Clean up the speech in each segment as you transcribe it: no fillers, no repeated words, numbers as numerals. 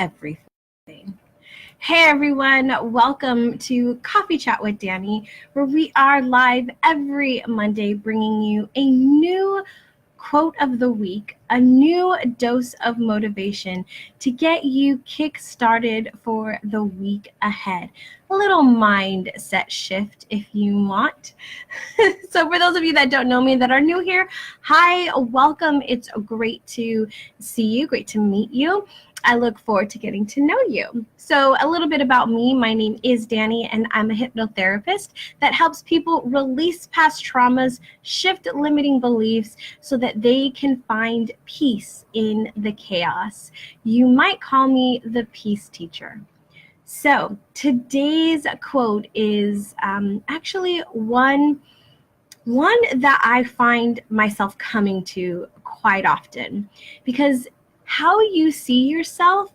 everything. Hey everyone, welcome to Coffee Chat with Danny, where we are live every Monday bringing you a new quote of the week, a new dose of motivation to get you kick-started for the week ahead. A little mindset shift if you want. So for those of you that don't know me, that are new here, hi, welcome. It's great to see you, great to meet you. I look forward to getting to know you. So a little bit about me. My name is Danny, and I'm a hypnotherapist that helps people release past traumas, shift limiting beliefs so that they can find peace in the chaos. You might call me the peace teacher. So today's quote is actually one that I find myself coming to quite often, because how you see yourself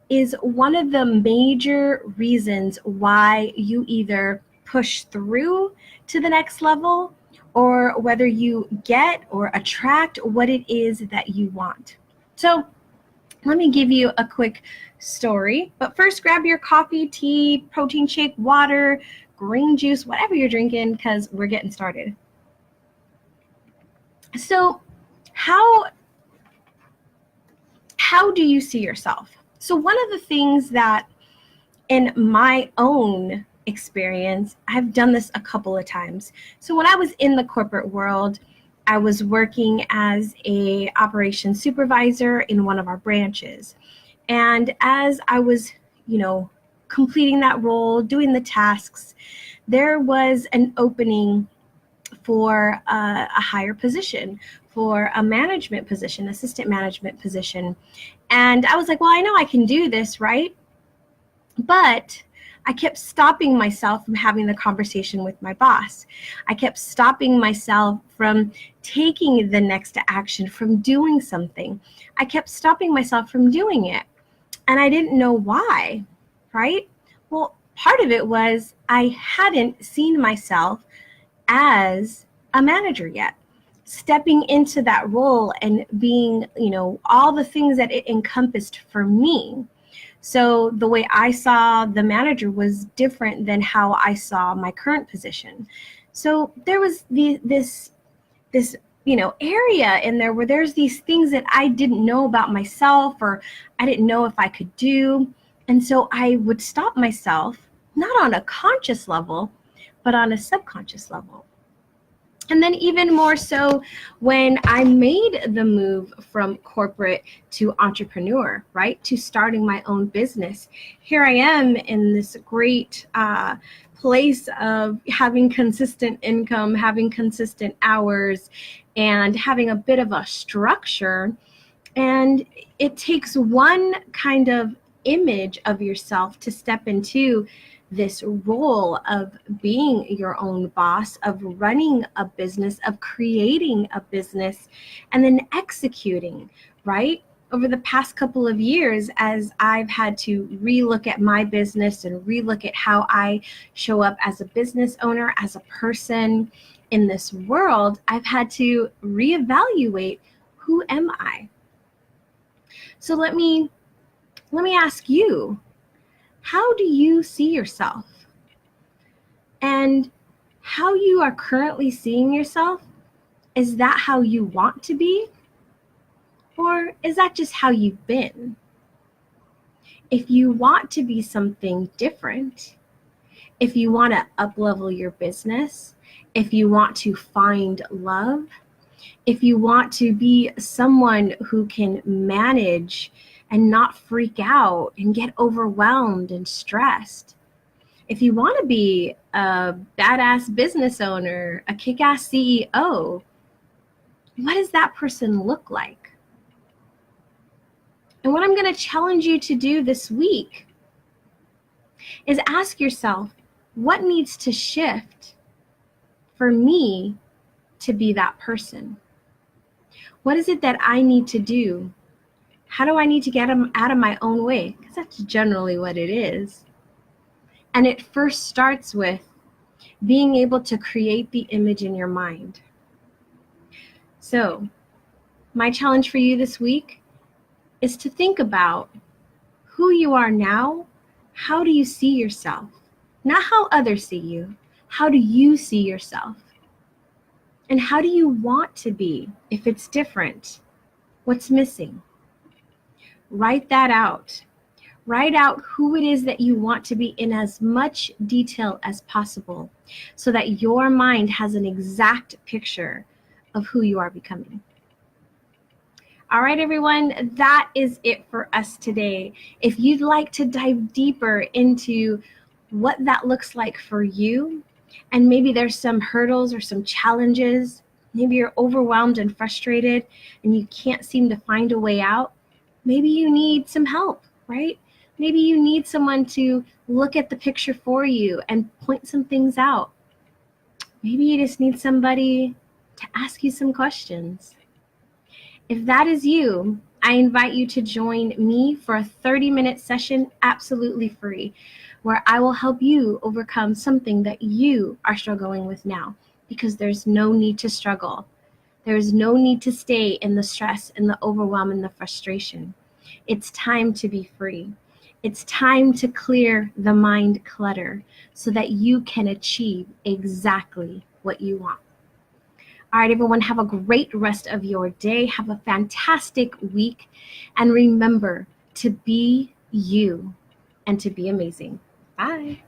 is one of the major reasons why you either push through to the next level or whether you get or attract what it is that you want. So let me give you a quick story, but first grab your coffee, tea, protein shake, water, green juice, whatever you're drinking, because we're getting started. So how do you see yourself? So one of the things that in my own experience, I've done this a couple of times. So when I was in the corporate world, I was working as a operations supervisor in one of our branches. And as I was, completing that role, doing the tasks, there was an opening for a higher position, for a management position, assistant management position. And I was like, well, I know I can do this, right? But I kept stopping myself from having the conversation with my boss. I kept stopping myself from taking the next action, from doing something. I kept stopping myself from doing it. And I didn't know why, right? Well, part of it was I hadn't seen myself as a manager yet. Stepping into that role and being, all the things that it encompassed for me. So the way I saw the manager was different than how I saw my current position. So there was this area in there where there's these things that I didn't know about myself, or I didn't know if I could do. And so I would stop myself, not on a conscious level, but on a subconscious level. And then even more so when I made the move from corporate to entrepreneur, right, to starting my own business. Here I am in this great place of having consistent income, having consistent hours, and having a bit of a structure. And it takes one kind of image of yourself to step into this role of being your own boss, of running a business, of creating a business, and then executing, right? Over the past couple of years, as I've had to relook at my business and relook at how I show up as a business owner, as a person in this world, I've had to reevaluate, who am I? So let me ask you, how do you see yourself? And how you are currently seeing yourself, is that how you want to be? Or is that just how you've been? If you want to be something different, if you want to up-level your business, if you want to find love, if you want to be someone who can manage and not freak out and get overwhelmed and stressed, if you want to be a badass business owner, a kick-ass CEO, what does that person look like? And what I'm going to challenge you to do this week is ask yourself, what needs to shift for me to be that person? What is it that I need to do? How do I need to get them out of my own way? Because that's generally what it is. And it first starts with being able to create the image in your mind. So my challenge for you this week is to think about, who you are now, how do you see yourself? Not how others see you. How do you see yourself? And how do you want to be if it's different? What's missing? Write that out. Write out who it is that you want to be in as much detail as possible so that your mind has an exact picture of who you are becoming. All right, everyone, that is it for us today. If you'd like to dive deeper into what that looks like for you, and maybe there's some hurdles or some challenges, maybe you're overwhelmed and frustrated and you can't seem to find a way out, maybe you need some help, right? Maybe you need someone to look at the picture for you and point some things out. Maybe you just need somebody to ask you some questions. If that is you, I invite you to join me for a 30-minute session absolutely free, where I will help you overcome something that you are struggling with now, because there's no need to struggle. There is no need to stay in the stress and the overwhelm and the frustration. It's time to be free. It's time to clear the mind clutter so that you can achieve exactly what you want. All right, everyone, have a great rest of your day. Have a fantastic week. And remember to be you and to be amazing. Bye.